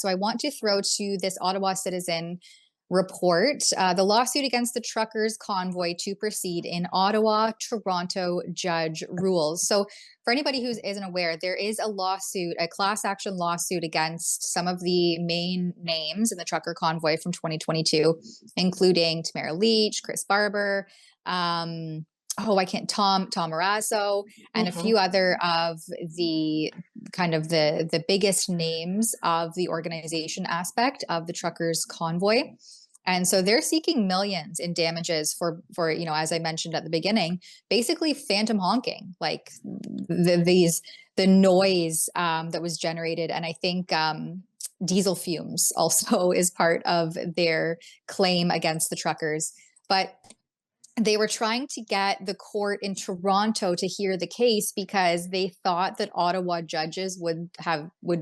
So I want to throw to this Ottawa Citizen report the lawsuit against the truckers convoy to proceed in Ottawa. Toronto judge rules. So for anybody who isn't aware, there is a lawsuit, a class action lawsuit against some of the main names in the trucker convoy from 2022, including Tamara Leach, Chris Barber, Tom Marazzo, and a few other of the kind of the biggest names of the organization aspect of the truckers convoy. And so they're seeking millions in damages for, as I mentioned at the beginning, basically phantom honking, like the noise that was generated. And I think diesel fumes also is part of their claim against the truckers. But they were trying to get the court in Toronto to hear the case because they thought that Ottawa judges would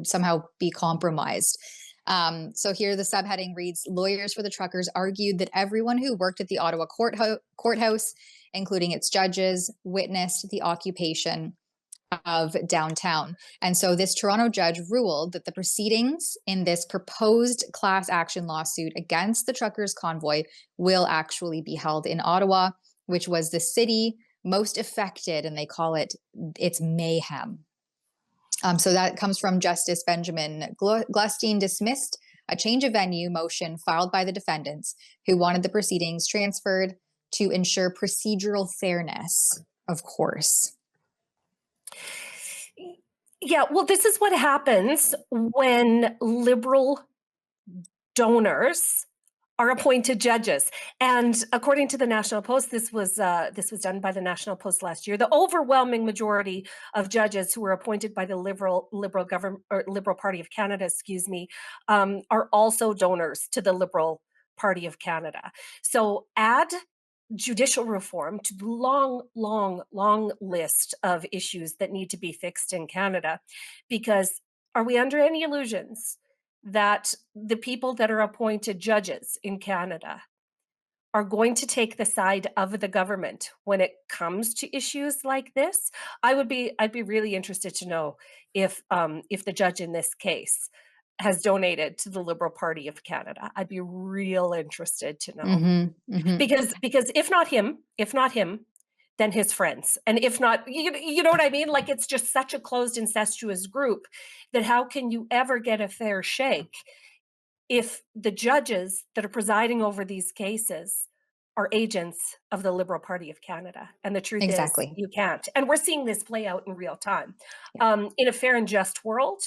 somehow be compromised. So here the subheading reads, lawyers for the truckers argued that everyone who worked at the Ottawa courthouse, including its judges, witnessed the occupation of downtown. And so this Toronto judge ruled that the proceedings in this proposed class action lawsuit against the truckers convoy will actually be held in Ottawa, which was the city most affected, and they call it's mayhem. So that comes from Justice Benjamin Glustine, dismissed a change of venue motion filed by the defendants who wanted the proceedings transferred to ensure procedural fairness, of course. Yeah, well, this is what happens when Liberal donors are appointed judges. And according to the National Post, this was done by the National Post last year. The overwhelming majority of judges who were appointed by the Liberal government or Liberal Party of Canada, are also donors to the Liberal Party of Canada. So add judicial reform to the long list of issues that need to be fixed in Canada, because are we under any illusions that the people that are appointed judges in Canada are going to take the side of the government when it comes to issues like this? I'd be really interested to know if the judge in this case has donated to the Liberal Party of Canada. I'd be real interested to know. Because if not him, then his friends. And if not, you know what I mean? Like, it's just such a closed, incestuous group that how can you ever get a fair shake if the judges that are presiding over these cases are agents of the Liberal Party of Canada? And the truth is, you can't. And we're seeing this play out in real time. In a fair and just world,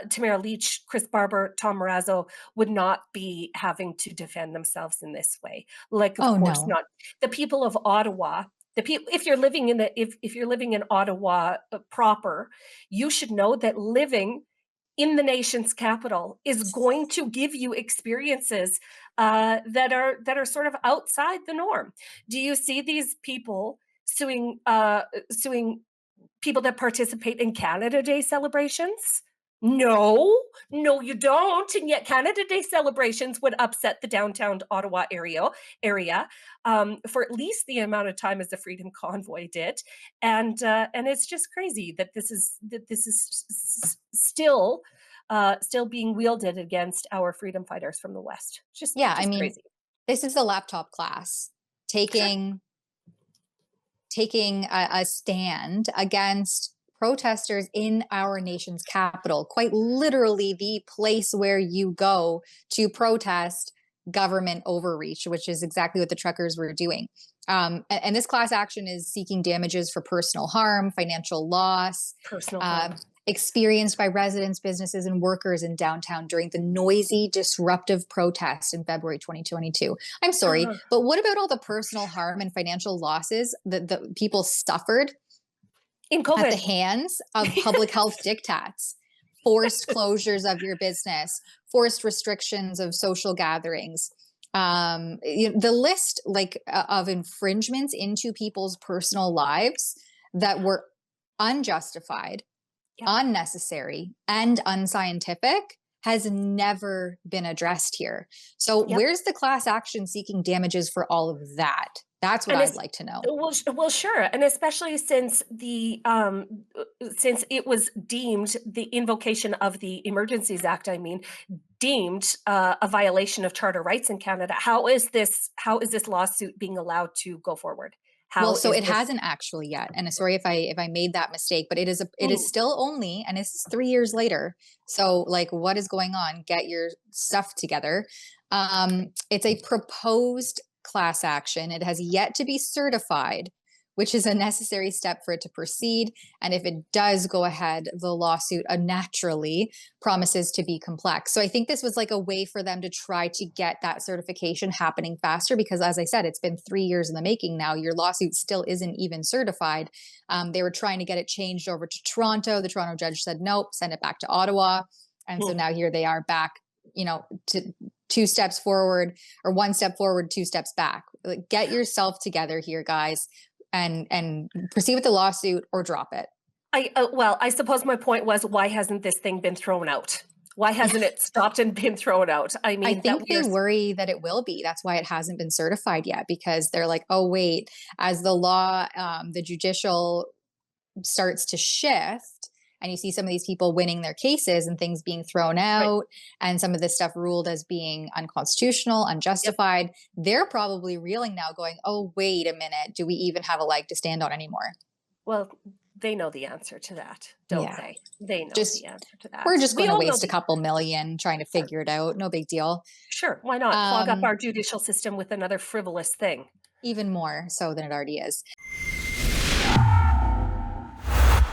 Tamara Leach, Chris Barber, Tom Marazzo would not be having to defend themselves in this way. Like, of course not. The people of Ottawa, if you're living in Ottawa proper, you should know that living in the nation's capital is going to give you experiences that are sort of outside the norm. Do you see these people suing people that participate in Canada Day celebrations? No, you don't. And yet Canada Day celebrations would upset the downtown Ottawa area for at least the amount of time as the Freedom Convoy did. And it's just crazy that this is still being wielded against our freedom fighters from the West. Just crazy. This is the laptop class taking a stand against protesters in our nation's capital, quite literally the place where you go to protest government overreach, which is exactly what the truckers were doing. And this class action is seeking damages for personal harm, financial loss, experienced by residents, businesses, and workers in downtown during the noisy, disruptive protest in February 2022. I'm sorry, but what about all the personal harm and financial losses that the people suffered in COVID at the hands of public health diktats, forced closures of your business, forced restrictions of social gatherings, the list of infringements into people's personal lives that were unjustified, unnecessary, and unscientific has never been addressed here. So Yep. where's the class action seeking damages for all of that? That's what And I'd it's like to know. well, sure, and especially since it was deemed the invocation of the Emergencies Act, I mean, deemed a violation of charter rights in Canada. How is this lawsuit being allowed to go forward? Well, How so is it this? hasn't actually yet. And sorry if I made that mistake, but it is Mm, still only, and it's 3 years later. So like what is going on? Get your stuff together. It's a proposed class action. It has yet to be certified, which is a necessary step for it to proceed. And if it does go ahead, the lawsuit naturally promises to be complex. So I think this was like a way for them to try to get that certification happening faster because, as I said, it's been 3 years in the making now. Your lawsuit still isn't even certified. They were trying to get it changed over to Toronto. The Toronto judge said, nope, send it back to Ottawa. And so mm. now here they are back, to 2 steps forward or 1 step forward, 2 steps back. Like, get yourself together here, guys, and proceed with the lawsuit or drop it. I suppose my point was, why hasn't this thing been thrown out? Why hasn't it stopped and been thrown out? I I mean, that think we they are. worry that it will be. That's why it hasn't been certified yet, because they're like, oh, wait, as the law, the judicial starts to shift, and you see some of these people winning their cases and things being thrown Right. out, and some of this stuff ruled as being unconstitutional, Yep. unjustified, they're probably reeling now, going, oh, wait a minute, do we even have a leg to stand on anymore? Well, they know the answer to that, don't Yeah. they? They know the Just answer to We're that. just We going to all know waste a the couple million trying to answer. figure it out. No big deal. Sure, why not clog up Um, our judicial system with another frivolous thing? Even more so than it already is.